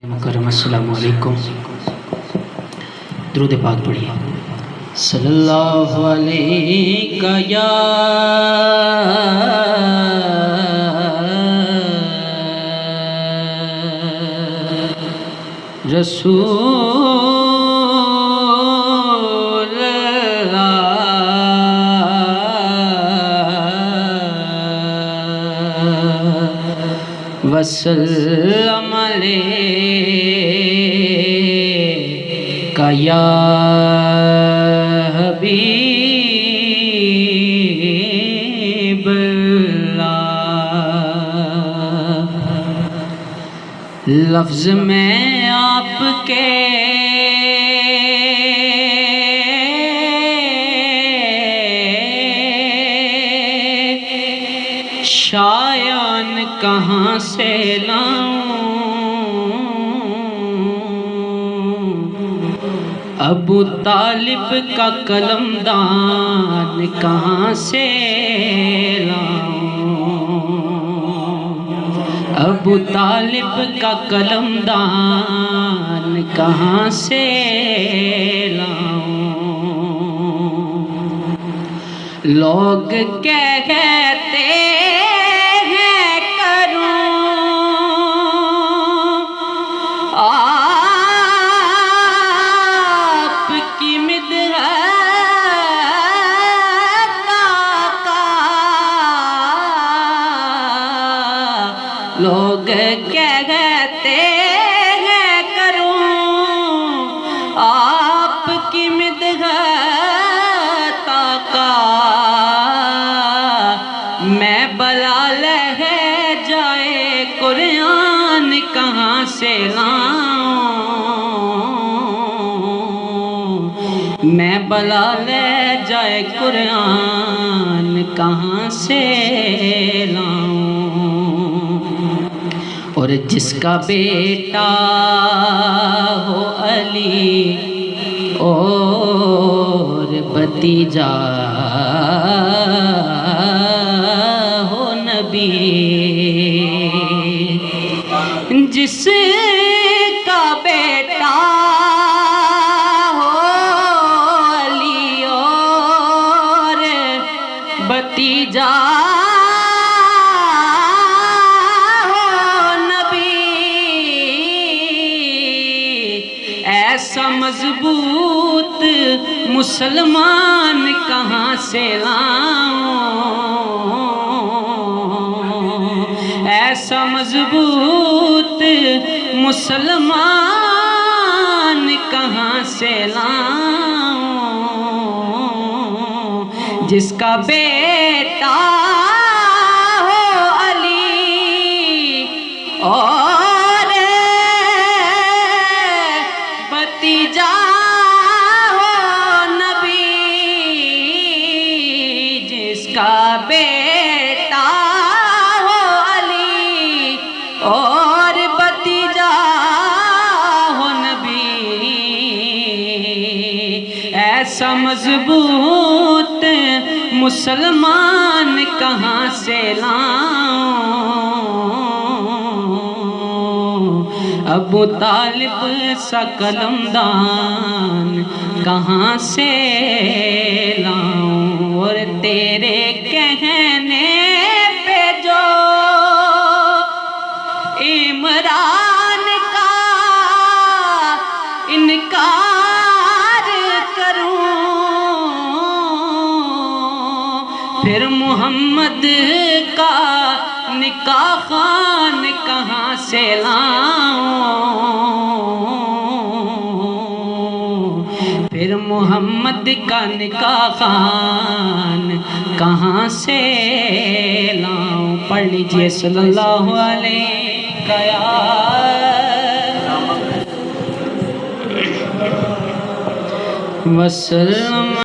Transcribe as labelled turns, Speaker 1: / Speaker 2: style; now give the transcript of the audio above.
Speaker 1: مکرم السلام علیکم. درود پاک پڑھیے. صلی اللہ علیہ یا رسول وسلم علیک یا حبیب اللہ. لفظ میں آپ کے شایان کہاں سے لاؤں، ابو طالب کا قلم دان کہاں سے لاؤں، ابو طالب کا قلم دان کہاں سے لاؤں. لوگ کہتے ہیں کروں آپ کی مدحت آقا، لوگ کہتے ہیں کروں آپ کی مدحت آقا، میں بلال ہے جائے قرآن کہاں سے لاؤں، میں بلال ہے جائے قرآن کہاں سے لاؤں. اور جس کا بیٹا ہو علی اور بھتیجا ہو نبی، جس کا بیٹا ہو علی اور بھتیجا ہو نبی، ایسا مضبوط مسلمان کہاں سے لاؤں، ایسا مضبوط مسلمان کہاں سے لاؤں، جس کا بیٹا ہو علی اور بھتیجا کا بیٹا ہو علی اور بھتیجا ہو نبی، ایسا مضبوط مسلمان کہاں سے لاؤں، ابو طالب سا قلم دان کہاں سے لاؤں. اور تیرے کہنے پہ جو عمران کا انکار کروں، پھر محمد کا نکاح خوان کہاں سے لاؤں، پھر محمد کا نکاح خوان کہاں سے لاؤں. پڑھ لیجئے صلی اللہ علیہ وسلم.